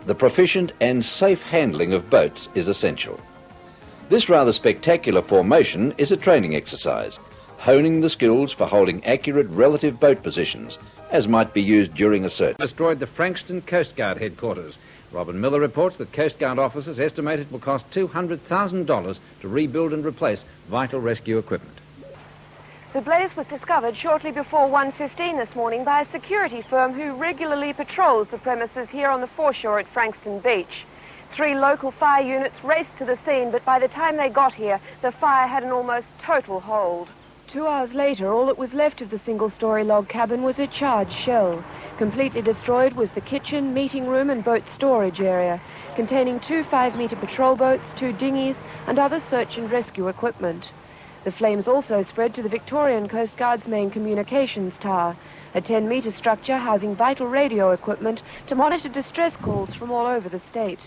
the proficient and safe handling of boats is essential. This rather spectacular formation is a training exercise, honing the skills for holding accurate relative boat positions, as might be used during a search. Destroyed the Frankston Coast Guard headquarters. Robin Miller reports that Coast Guard officers estimate it will cost $200,000 to rebuild and replace vital rescue equipment. The blaze was discovered shortly before 1:15 this morning by a security firm who regularly patrols the premises here on the foreshore at Frankston Beach. 3 local fire units raced to the scene, but by the time they got here, the fire had an almost total hold. 2 hours later, all that was left of the single-story log cabin was a charred shell. Completely destroyed was the kitchen, meeting room and boat storage area, containing 2 5-metre patrol boats, 2 dinghies and other search and rescue equipment. The flames also spread to the Victorian Coast Guard's main communications tower, a 10-metre structure housing vital radio equipment to monitor distress calls from all over the state.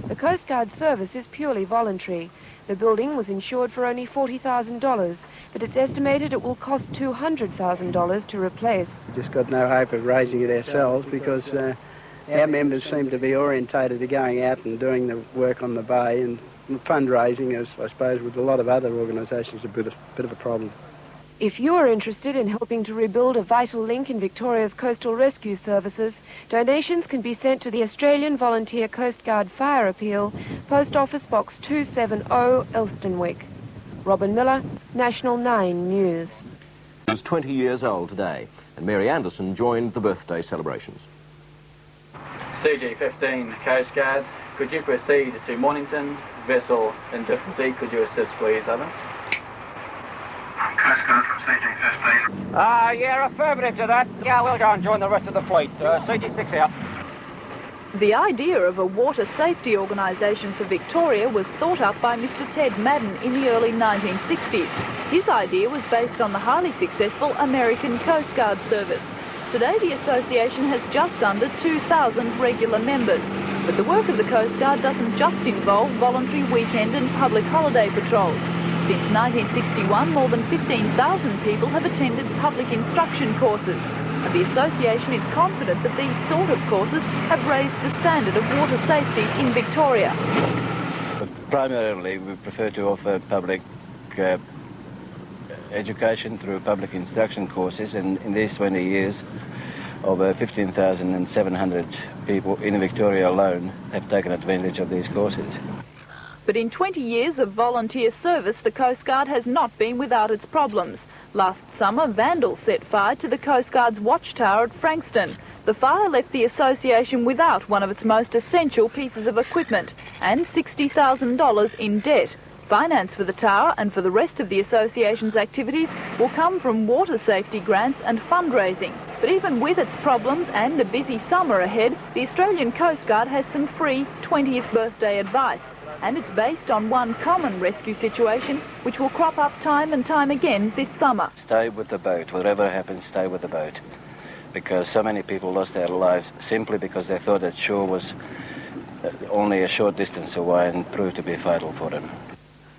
The Coast Guard service is purely voluntary. The building was insured for only $40,000, but it's estimated it will cost $200,000 to replace. Just got no hope of raising it ourselves because our members seem to be orientated to going out and doing the work on the bay, and fundraising is, I suppose, with a lot of other organisations, a bit of a problem. If you are interested in helping to rebuild a vital link in Victoria's coastal rescue services, donations can be sent to the Australian Volunteer Coast Guard Fire Appeal, Post Office Box 270, Elstonwick. Robin Miller, National 9 News. He was 20 years old today, and Mary Anderson joined the birthday celebrations. CG15 Coast Guard, could you proceed to Mornington? Vessel in difficulty, could you assist please, over? Coast Guard from CG15. Yeah, affirmative to that. Yeah, we'll go and join the rest of the fleet. CG6 out. The idea of a water safety organisation for Victoria was thought up by Mr. Ted Madden in the early 1960s. His idea was based on the highly successful American Coast Guard service. Today the association has just under 2,000 regular members. But the work of the Coast Guard doesn't just involve voluntary weekend and public holiday patrols. Since 1961, more than 15,000 people have attended public instruction courses. And the association is confident that these sort of courses have raised the standard of water safety in Victoria. But primarily, we prefer to offer public education through public instruction courses, and in these 20 years, over 15,700 people in Victoria alone have taken advantage of these courses. But in 20 years of volunteer service, the Coast Guard has not been without its problems. Last summer, vandals set fire to the Coast Guard's watchtower at Frankston. The fire left the association without one of its most essential pieces of equipment and $60,000 in debt. Finance for the tower and for the rest of the association's activities will come from water safety grants and fundraising. But even with its problems and a busy summer ahead, the Australian Coast Guard has some free 20th birthday advice. And it's based on one common rescue situation which will crop up time and time again this summer. Stay with the boat. Whatever happens, stay with the boat. Because so many people lost their lives simply because they thought that shore was only a short distance away and proved to be fatal for them.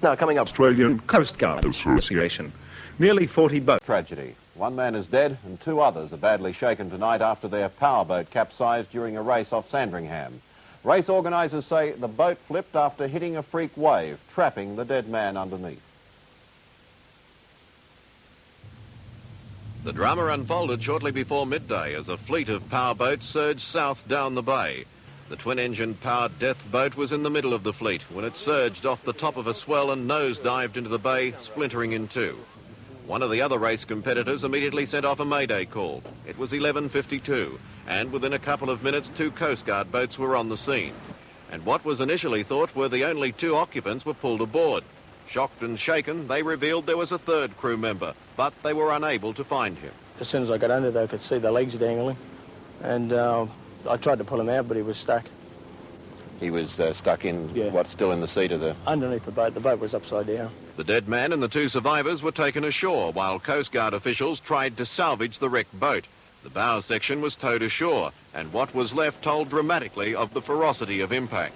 Now, coming up, Australian Coast Guard Association. Nearly 40 boats. Tragedy. 1 man is dead and 2 others are badly shaken tonight after their powerboat capsized during a race off Sandringham. Race organisers say the boat flipped after hitting a freak wave, trapping the dead man underneath. The drama unfolded shortly before midday as a fleet of powerboats surged south down the bay. The twin-engine powered death boat was in the middle of the fleet when it surged off the top of a swell and nose-dived into the bay, splintering in 2. One of the other race competitors immediately sent off a mayday call. It was 11:52, and within a couple of minutes 2 Coast Guard boats were on the scene. And what was initially thought were the only 2 occupants were pulled aboard. Shocked and shaken, they revealed there was a 3rd crew member, but they were unable to find him. As soon as I got under there, I could see the legs dangling, and I tried to pull him out, but he was stuck. He was stuck in, what's still in the seat of the... Underneath the boat. The boat was upside down. The dead man and the 2 survivors were taken ashore while Coast Guard officials tried to salvage the wrecked boat. The bow section was towed ashore, and what was left told dramatically of the ferocity of impact.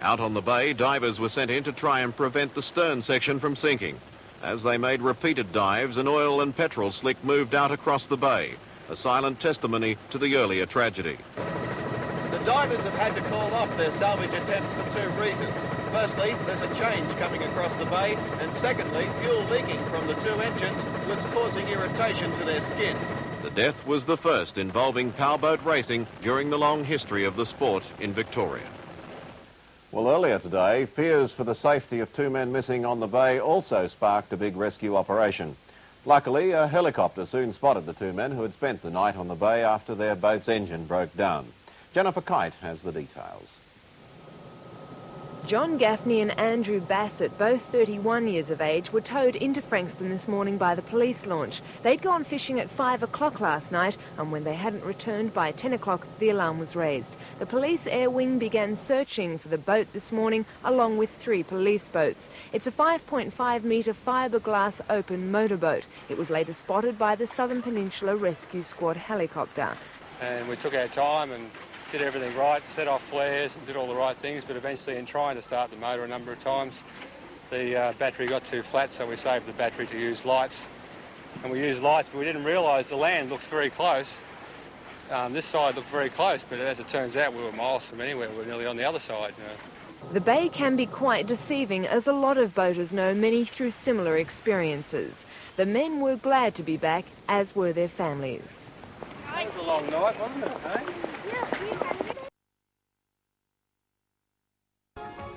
Out on the bay, divers were sent in to try and prevent the stern section from sinking. As they made repeated dives, an oil and petrol slick moved out across the bay, a silent testimony to the earlier tragedy. The divers have had to call off their salvage attempt for two reasons. Firstly, there's a change coming across the bay, and secondly, fuel leaking from the two engines was causing irritation to their skin. The death was the first involving powerboat racing during the long history of the sport in Victoria. Well, earlier today, fears for the safety of two men missing on the bay also sparked a big rescue operation. Luckily, a helicopter soon spotted the two men who had spent the night on the bay after their boat's engine broke down. Jennifer Kite has the details. John Gaffney and Andrew Bassett, both 31 years of age, were towed into Frankston this morning by the police launch. They'd gone fishing at 5 o'clock last night, and when they hadn't returned by 10 o'clock, the alarm was raised. The police air wing began searching for the boat this morning, along with 3 police boats. It's a 5.5-metre fiberglass open motorboat. It was later spotted by the Southern Peninsula Rescue Squad helicopter. And we took our time and did everything right, set off flares and did all the right things, but eventually in trying to start the motor a number of times, the battery got too flat, so we saved the battery to use lights. And we used lights, but we didn't realise the land looks very close. This side looked very close, but as it turns out, we were miles from anywhere. We were nearly on the other side. You know. The bay can be quite deceiving, as a lot of boaters know, many through similar experiences. The men were glad to be back, as were their families. It was a long night, wasn't it, eh?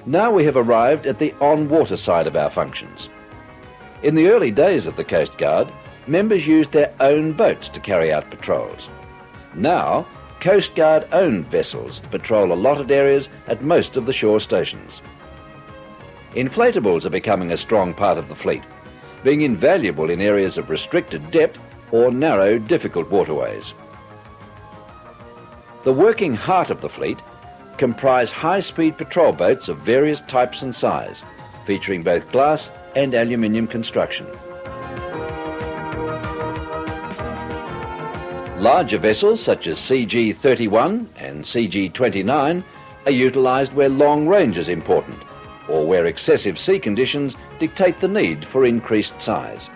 Now we have arrived at the on-water side of our functions. In the early days of the Coast Guard, members used their own boats to carry out patrols. Now, Coast Guard-owned vessels patrol allotted areas at most of the shore stations. Inflatables are becoming a strong part of the fleet, being invaluable in areas of restricted depth or narrow, difficult waterways. The working heart of the fleet comprise high-speed patrol boats of various types and size, featuring both glass and aluminium construction. Larger vessels such as CG-31 and CG-29 are utilised where long range is important, or where excessive sea conditions dictate the need for increased size.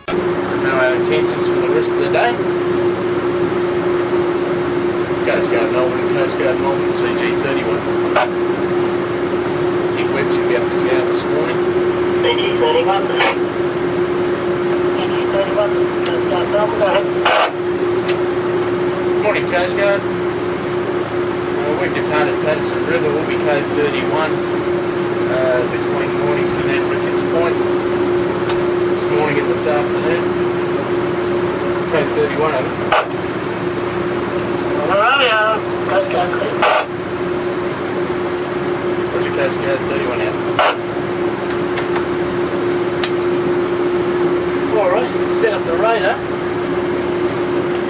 Now our intentions for the rest of the day. Coast Guard Melbourne, Coast Guard Melbourne, CG-31. Dick Webb should be up to town this morning. CG-31. CG-31, Coast Guard Melbourne, go ahead. Morning, Coast Guard. We've departed Patterson River, we'll be code 31 between Mornington and Ricketts Point this morning and this afternoon. Code 31, over. Coast Guard clear. Roger, Coast Guard 31 out. Alright, set up the radar.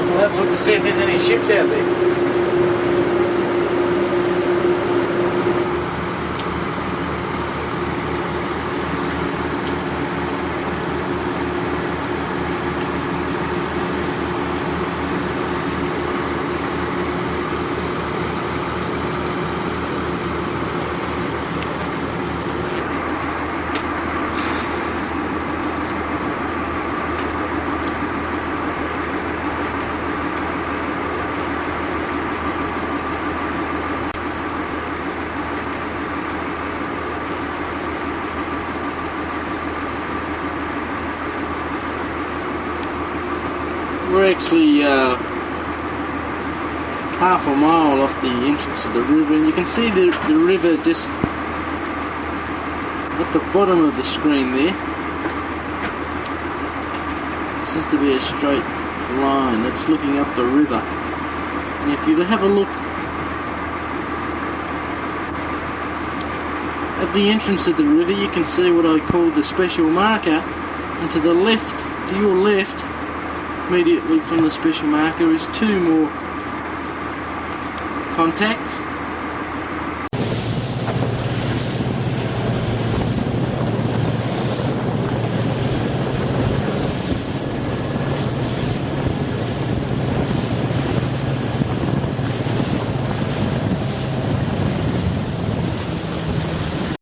We'll have a look to see if there's any ships out there. We're actually half a mile off the entrance of the river, and you can see the river just at the bottom of the screen there. It seems to be a straight line that's looking up the river. And if you have a look at the entrance of the river, you can see what I call the special marker, and to the left, to your left, immediately from the special marker, is 2 more contacts.